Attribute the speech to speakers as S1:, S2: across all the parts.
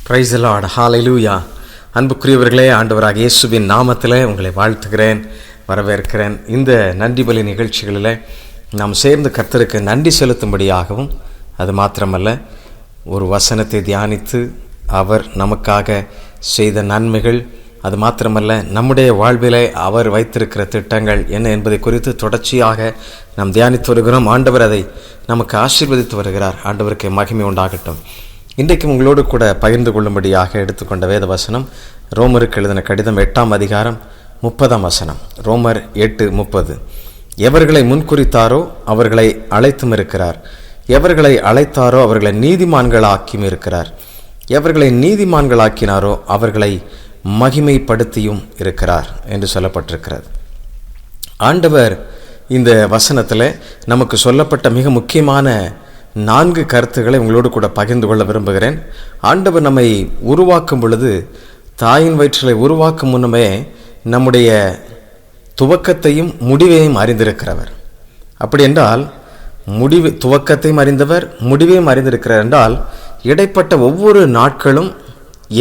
S1: Praise the Lord, ஹalleluya. அன்புக்குரியவர்களே, ஆண்டவராகிய இயேசுவின் நாமத்திலே உங்களை வாழ்த்துகிறேன், வரவேற்கிறேன். இந்த நன்றி பலி நிகழ்ச்சிகளில் நாம் சேர்ந்து கர்த்தருக்கு நன்றி செலுத்தும்படியாகவும், அது மாத்திரமல்ல, ஒரு வசனத்தை தியானித்து அவர் நமக்காக செய்த நன்மைகள், அது மாத்திரமல்ல, நம்முடைய வாழ்விலே அவர் வைத்திருக்கிற திட்டங்கள் என்ன என்பதை குறித்து தொடர்ச்சியாக நாம் தியானித்து வருகிறோம். ஆண்டவர் அதை நமக்கு ஆசீர்வதித்து வருகிறார். ஆண்டவருக்கு மகிமை உண்டாகட்டும். இன்றைக்கும் உங்களோடு கூட பகிர்ந்து கொள்ளும்படியாக எடுத்துக்கொண்ட வேத வசனம் ரோமருக்கு எழுதின கடிதம் 8ஆம் அதிகாரம் 30ஆம் வசனம். ரோமர் 8:30. எவர்களை முன்குறித்தாரோ அவர்களை அழைத்தும் இருக்கிறார், எவர்களை அழைத்தாரோ அவர்களை நீதிமான்களாக்கியும் இருக்கிறார், எவர்களை நீதிமான்களாக்கினாரோ அவர்களை மகிமைப்படுத்தியும் இருக்கிறார் என்று சொல்லப்பட்டிருக்கிறது. ஆண்டவர் இந்த வசனத்தில் நமக்கு சொல்லப்பட்ட மிக முக்கியமான 4 கருத்துக்களை உங்களோடு கூட பகிர்ந்து கொள்ள விரும்புகிறேன். ஆண்டவர் நம்மை உருவாக்கும் பொழுது, தாயின் வயிற்றிலை உருவாக்கும் முன்னமே நம்முடைய துவக்கத்தையும் முடிவையும் அறிந்திருக்கிறவர். அப்படி என்றால் துவக்கத்தையும் அறிந்தவர், முடிவையும் அறிந்திருக்கிறார் என்றால், இடைப்பட்ட ஒவ்வொரு நாட்களும்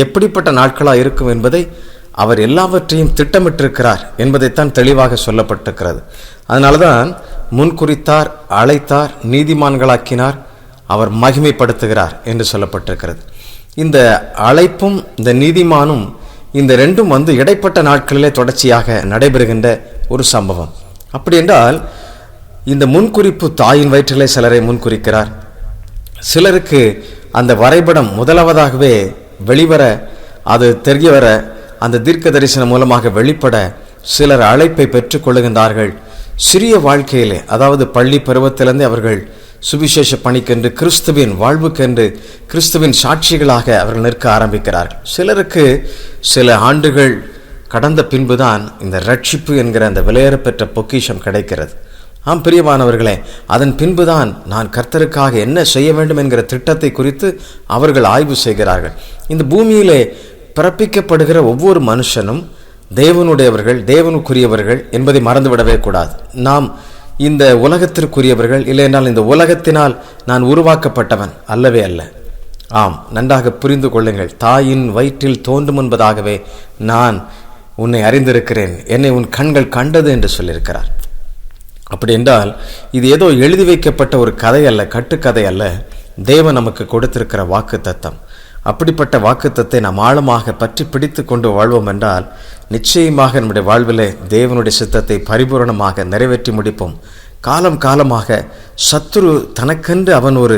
S1: எப்படிப்பட்ட நாட்களாக இருக்கும் என்பதை அவர் எல்லாவற்றையும் திட்டமிட்டிருக்கிறார் என்பதைத்தான் தெளிவாக சொல்லப்பட்டிருக்கிறது. அதனால தான் முன்குறித்தார், அழைத்தார், நீதிமான்களாக்கினார், அவர் மகிமைப்படுத்துகிறார் என்று சொல்லப்பட்டிருக்கிறது. இந்த அழைப்பும் இந்த நீதிமானும் இந்த ரெண்டும் இடைப்பட்ட நாட்களிலே தொடர்ச்சியாக நடைபெறுகின்ற ஒரு சம்பவம். அப்படி என்றால், இந்த முன்குறிப்பு தாயின் வயிற்றிலே சிலரை முன்குறிக்கிறார். சிலருக்கு அந்த வரைபடம் முதலாவதாகவே வெளிவர, அது தெரிய வர, அந்த தீர்க்க தரிசனம் மூலமாக வெளிப்பட சிலர் அழைப்பை பெற்றுக்கொள்ளுகின்றார்கள். சிறிய வாழ்க்கையிலே, அதாவது பள்ளி பருவத்திலிருந்து அவர்கள் சுவிசேஷ பணிக்கென்று, கிறிஸ்துவின் வாழ்வுக்கென்று, கிறிஸ்துவின் சாட்சிகளாக அவர்கள் நிற்க ஆரம்பிக்கிறார்கள். சிலருக்கு சில ஆண்டுகள் கடந்த பின்புதான் இந்த ரட்சிப்பு என்கிற அந்த விலையேறப்பெற்ற பொக்கிஷம் கிடைக்கிறது. ஆம் பிரியமானவர்களே, அதன் பின்புதான் நான் கர்த்தருக்காக என்ன செய்ய வேண்டும் என்கிற திட்டத்தை குறித்து அவர்கள் ஆய்வு செய்கிறார்கள். இந்த பூமியிலே பிறப்பிக்கப்படுகிற ஒவ்வொரு மனுஷனும் தேவனுடையவர்கள், தேவனுக்குரியவர்கள் என்பதை மறந்துவிடவே கூடாது. நாம் இந்த உலகத்திற்குரியவர்கள், இல்லை என்றால் இந்த உலகத்தினால் நான் உருவாக்கப்பட்டவன் அல்லவே அல்ல. ஆம், நன்றாக புரிந்து கொள்ளுங்கள். தாயின் வயிற்றில் தோன்றும் முன்பதாகவே நான் உன்னை அறிந்திருக்கிறேன், என்னை உன் கண்கள் கண்டது என்று சொல்லியிருக்கிறார். அப்படி என்றால் இது ஏதோ எழுதி வைக்கப்பட்ட ஒரு கதை அல்ல, கட்டுக்கதை அல்ல. தேவன் நமக்கு கொடுத்திருக்கிற வாக்கு தத்தம். அப்படிப்பட்ட வாக்குத்தத்தை நாம் ஆழமாக பற்றி பிடித்து கொண்டு வாழ்வோம் என்றால், நிச்சயமாக நம்முடைய வாழ்விலே தேவனுடைய சித்தத்தை பரிபூரணமாக நிறைவேற்றி முடிப்போம். காலம் காலமாக சத்துரு தனக்கென்று அவன் ஒரு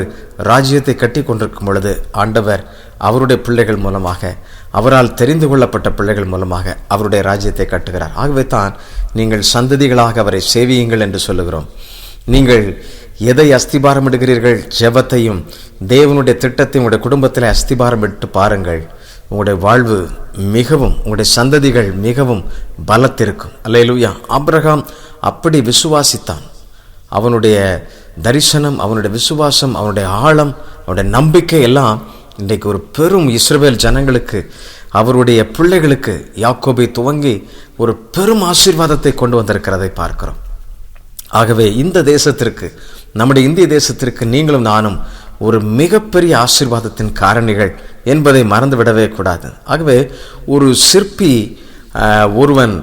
S1: ராஜ்யத்தை கட்டி கொண்டிருக்கும் பொழுது, ஆண்டவர் அவருடைய பிள்ளைகள் மூலமாக, அவரால் தெரிந்து கொள்ளப்பட்ட பிள்ளைகள் மூலமாக அவருடைய ராஜ்யத்தை கட்டுகிறார். ஆகவே தான் நீங்கள் சந்ததிகளாக அவரை சேவியுங்கள் என்று சொல்லுகிறோம். நீங்கள் எதை அஸ்திபாரம் இடுகிறீர்கள்? ஜெபத்தையும் தேவனுடைய திட்டத்தையும் உங்களுடைய குடும்பத்தில் அஸ்திபாரம் இட்டு பாருங்கள். உங்களுடைய வாழ்வு மிகவும், உங்களுடைய சந்ததிகள் மிகவும் பலத்திருக்கும். அல்லேலூயா. ஆபிரகாம் அப்படி விசுவாசித்தான். அவனுடைய தரிசனம், அவனுடைய விசுவாசம், அவனுடைய ஆழம், அவனுடைய நம்பிக்கை எல்லாம் இன்றைக்கு ஒரு பெரும் இஸ்ரவேல் ஜனங்களுக்கு, அவருடைய பிள்ளைகளுக்கு, யாக்கோபை துவங்கி ஒரு பெரும் ஆசீர்வாதத்தை கொண்டு வந்திருக்கிறதை பார்க்கிறோம். ஆகவே இந்த தேசத்திற்கு, நம்முடைய இந்திய தேசத்திற்கு நீங்களும் நானும் ஒரு மிகப்பெரிய ஆசீர்வாதத்தின் காரணிகள் என்பதை மறந்துவிடவே கூடாது. ஆகவே ஒரு சிற்பி ஒருவன்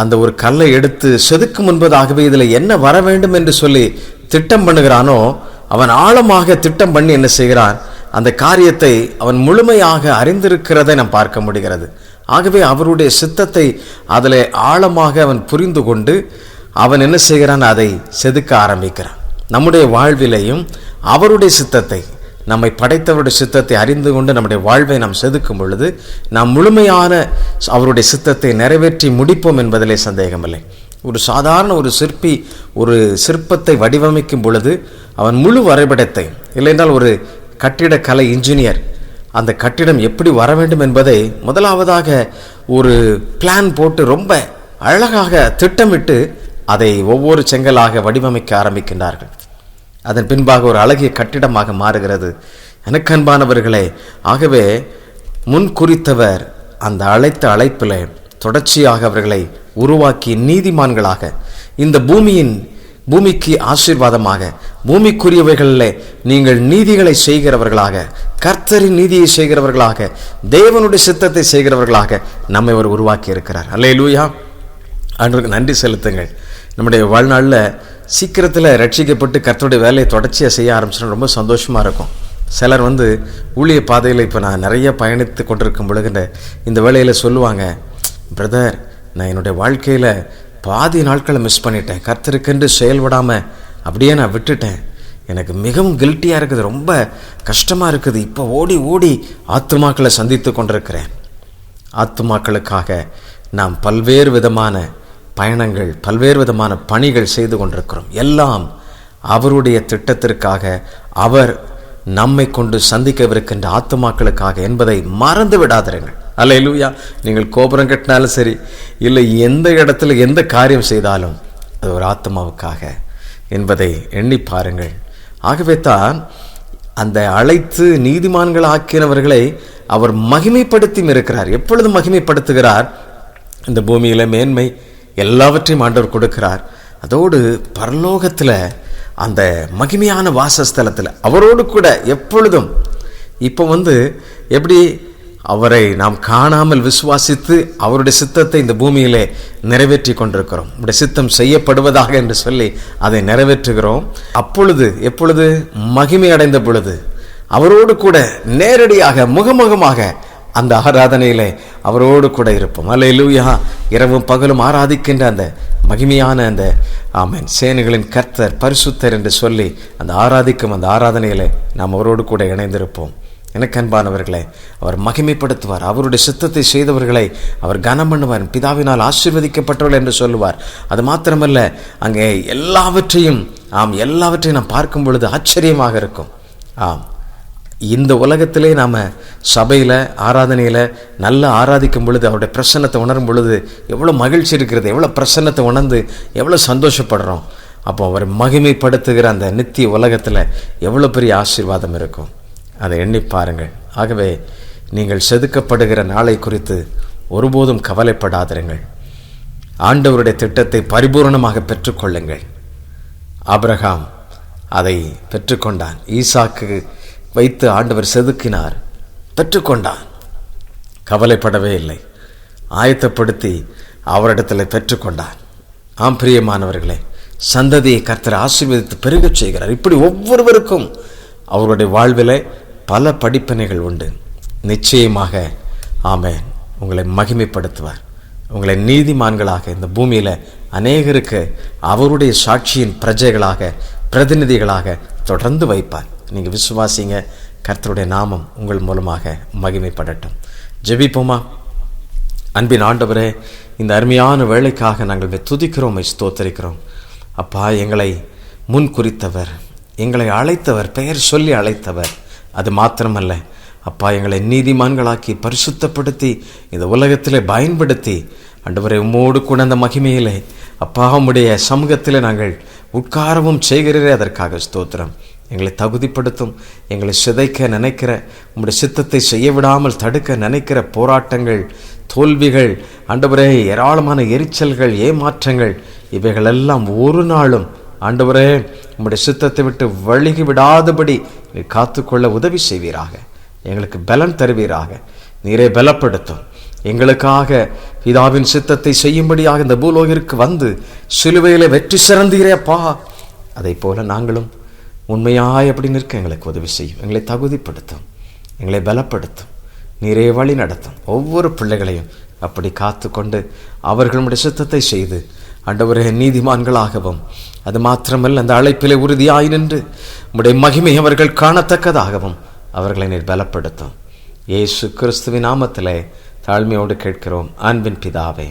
S1: அந்த ஒரு கல்லை எடுத்து செதுக்கும் முன்பதாகவே இதில் என்ன வர வேண்டும் என்று சொல்லி திட்டம் பண்ணுகிறானோ, அவன் ஆழமாக திட்டம் பண்ணி என்ன செய்கிறான்? அந்த காரியத்தை அவன் முழுமையாக அறிந்திருக்கிறதை நாம் பார்க்க முடிகிறது. ஆகவே அவருடைய சித்தத்தை அதில் ஆழமாக அவன் புரிந்து கொண்டு அவன் என்ன செய்கிறான்? அதை செதுக்க ஆரம்பிக்கிறான். நம்முடைய வாழ்விலையும் அவருடைய சித்தத்தை, நம்மை படைத்தவருடைய சித்தத்தை அறிந்து கொண்டு நம்முடைய வாழ்வை நாம் செதுக்கும் பொழுது நாம் முழுமையான அவருடைய சித்தத்தை நிறைவேற்றி முடிப்போம் என்பதிலே சந்தேகமில்லை. ஒரு சாதாரண ஒரு சிற்பி ஒரு சிற்பத்தை வடிவமைக்கும் பொழுது அவன் முழு வரைபடத்தை, இல்லைன்றால் ஒரு கட்டிடக்கலை இன்ஜினியர் அந்த கட்டிடம் எப்படி வர வேண்டும் என்பதை முதலாவதாக ஒரு பிளான் போட்டு ரொம்ப அழகாக திட்டமிட்டு அதை ஒவ்வொரு செங்கலாக வடிவமைக்க ஆரம்பிக்கின்றார்கள். அதன் பின்பாக ஒரு அழகிய கட்டிடமாக மாறுகிறது. எனக்கு அன்பானவர்களே, ஆகவே முன் குறித்தவர் அந்த அழைத்த அழைப்பில் தொடர்ச்சியாக அவர்களை உருவாக்கி நீதிமான்களாக, இந்த பூமியின் பூமிக்கு ஆசீர்வாதமாக, பூமிக்குரியவைகளிலே நீங்கள் நீதிகளை செய்கிறவர்களாக, கர்த்தரின் நீதியை செய்கிறவர்களாக, தேவனுடைய சித்தத்தை செய்கிறவர்களாக நம்மை அவர் உருவாக்கி இருக்கிறார். அல்லேலூயா. ஆண்டவருக்கு நன்றி செலுத்துங்கள். நம்முடைய வாழ்நாளில் சீக்கிரத்தில் ரட்சிக்கப்பட்டு கர்த்தருடைய வேலையை தொடர்ச்சியாக செய்ய ஆரம்பிச்சோன்னா ரொம்ப சந்தோஷமாக இருக்கும். சிலர் ஊழிய பாதையில் இப்போ நான் நிறைய பயணித்து கொண்டிருக்கும் பொழுது இந்த வேலையில் சொல்லுவாங்க, பிரதர், நான் என்னுடைய வாழ்க்கையில் பாதி நாட்களை மிஸ் பண்ணிட்டேன், கர்த்தருக்கென்று செயல்படாமல் அப்படியே நான் விட்டுட்டேன், எனக்கு மிகவும் கில்ட்டியாக இருக்குது, ரொம்ப கஷ்டமாக இருக்குது, இப்போ ஓடி ஓடி ஆத்துமாக்களை சந்தித்து கொண்டிருக்கிறேன். ஆத்துமாக்களுக்காக நாம் பல்வேறு விதமான பயணங்கள், பல்வேறு விதமான பணிகள் செய்து கொண்டிருக்கிறோம். எல்லாம் அவருடைய திட்டத்திற்காக, அவர் நம்மை கொண்டு சந்திக்கவிருக்கின்ற ஆத்துமாக்களுக்காக என்பதை மறந்து விடாதீர்கள். அல்லேலூயா. நீங்கள் கோபுரம் கட்டினாலும் சரி, இல்லை எந்த இடத்துல எந்த காரியம் செய்தாலும் அது ஒரு ஆத்மாவுக்காக என்பதை எண்ணி பாருங்கள். ஆகவே தான் அந்த அழைத்து நீதிமான்கள் ஆக்கினவர்களை அவர் மகிமைப்படுத்தி இருக்கிறார். எப்பொழுது மகிமைப்படுத்துகிறார்? இந்த பூமியில மேன்மை எல்லாவற்றையும் ஆண்டவர் கொடுக்கிறார். அதோடு பரலோகத்தில் அந்த மகிமையான வாசஸ்தலத்தில் அவரோடு கூட எப்பொழுதும். இப்போ எப்படி அவரை நாம் காணாமல் விசுவாசித்து அவருடைய சித்தத்தை இந்த பூமியிலே நிறைவேற்றி கொண்டிருக்கிறோம். நம்முடைய சித்தம் செய்யப்படுவதாக என்று சொல்லி அதை நிறைவேற்றுகிறோம். அப்பொழுது எப்பொழுது? மகிமை அடைந்த பொழுது அவரோடு கூட நேரடியாக முகமுகமாக அந்த ஆராதனையிலே அவரோடு கூட இருப்போம். அல்லேலூயா. இரவும் பகலும் ஆராதிக்கின்ற அந்த மகிமையான அந்த ஆமென் சேனைகளின் கர்த்தர் பரிசுத்தர் என்று சொல்லி அந்த ஆராதிக்கும் அந்த ஆராதனையிலே நாம் அவரோடு கூட இணைந்திருப்போம். எனக்கு அன்பானவர்களே, அவர் மகிமைப்படுத்துவார். அவருடைய சித்தத்தை செய்தவர்களை அவர் கனம் பண்ணுவார். பிதாவினால் ஆசீர்வதிக்கப்பட்டவர்கள் என்று சொல்லுவார். அது மாத்திரமல்ல, அங்கே எல்லாவற்றையும் நாம் பார்க்கும் பொழுது ஆச்சரியமாக இருக்கும். இந்த உலகத்திலே நாம் சபையில் ஆராதனையில் நல்லா ஆராதிக்கும் பொழுது, அவருடைய பிரசன்னத்தை உணரும் பொழுது எவ்வளோ மகிழ்ச்சி இருக்கிறது, எவ்வளோ பிரசன்னத்தை உணர்ந்து எவ்வளோ சந்தோஷப்படுறோம். அப்போ அவர் மகிமைப்படுத்துகிற அந்த நித்திய உலகத்தில் எவ்வளோ பெரிய ஆசீர்வாதம் இருக்கும், அதை எண்ணி பாருங்கள். ஆகவே நீங்கள் செதுக்கப்படுகிற நாளை குறித்து ஒருபோதும் கவலைப்படாதிருங்கள். ஆண்டவருடைய திட்டத்தை பரிபூர்ணமாக பெற்றுக்கொள்ளுங்கள். ஆபிரகாம் அதை பெற்றுக்கொண்டான். ஈசாக்கு வைத்து ஆண்டவர் செதுக்கினார், பெற்றுக்கொண்டான், கவலைப்படவே இல்லை, ஆயத்தப்படுத்தி அவரிடத்தில் பெற்றுக்கொண்டான். பிரியமானவர்களே, சந்ததியை கர்த்தர் ஆசீர்வதித்து பெருகச் செய்கிறார். இப்படி ஒவ்வொருவருக்கும் அவருடைய வாழ்வில் பல படிப்பினைகள் உண்டு. நிச்சயமாக ஆமென் உங்களை மகிமைப்படுத்துவார். உங்களை நீதிமான்களாக இந்த பூமியில் அநேகருக்கு அவருடைய சாட்சியின் பிரஜைகளாக, பிரதிநிதிகளாக தொடர்ந்து வைப்பார். நீங்கள் விசுவாசிங்க. கர்த்தருடைய நாமம் உங்கள் மூலமாக மகிமைப்படட்டும். ஜெபிப்போமா? அன்பின் ஆண்டவரே, இந்த அருமையான வேலைக்காக நாங்கள் துதிக்கிறோம், ஸ்தோத்தரிக்கிறோம். அப்பா, எங்களை முன் குறித்தவர், எங்களை அழைத்தவர், பெயர் சொல்லி அழைத்தவர். அது மாத்திரமல்ல அப்பா, எங்களை நீதிமான்களாக்கி பரிசுத்தப்படுத்தி இந்த உலகத்திலே பயன்படுத்தி ஆண்டவரே உம்மோடு கூட அந்த மகிமையிலே அப்பா உம்முடைய சமூகத்திலே நாங்கள் உட்காரவும் செய்கிறீரே, அதற்காக ஸ்தோத்திரம். எங்களை தகுதிப்படுத்தும். எங்களை சிதைக்க நினைக்கிற, உம்முடைய சித்தத்தை செய்ய விடாமல் தடுக்க நினைக்கிற போராட்டங்கள், தோல்விகள், ஆண்டவரே ஏராளமான எரிச்சல்கள், ஏமாற்றங்கள், இவைகளெல்லாம் ஒரு நாளும் ஆண்டவரே உம்முடைய சித்தத்தை விட்டு வழுகி விடாதபடி நீர் காத்துக்கொள்ள உதவி செய்வீராக. எங்களுக்கு பலன் தருவீராக. நீரே பலப்படுத்தும். எங்களுக்காக பிதாவின் சித்தத்தை செய்யும்படியாக இந்த பூலோகிற்கு வந்து சிலுவையிலே வெற்றி சிறந்தீரேப்பா. அதை போல நாங்களும் உண்மையாய் அப்படி நிற்க எங்களுக்கு உதவி செய்யும். எங்களை தகுதிப்படுத்தும், எங்களை பலப்படுத்தும், நீரே வழி நடத்தும். ஒவ்வொரு பிள்ளைகளையும் அப்படி காத்து கொண்டு அவர்களுடைய சித்தத்தை செய்து ஆண்டவரே நீதிமான்களாகவும், அது மாத்திரமல்ல அந்த அழைப்பிலே உறுதியாய் நின்று உம்முடைய மகிமை அவர்கள் காணத்தக்கதாகவும் அவர்களை நீர் பலப்படுத்தும். இயேசு கிறிஸ்துவின் நாமத்திலே தாழ்மையோடு கேட்கிறோம் அன்பின் பிதாவே.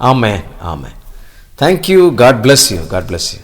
S1: ஆமென், ஆமென். Thank you. God bless you. God bless you.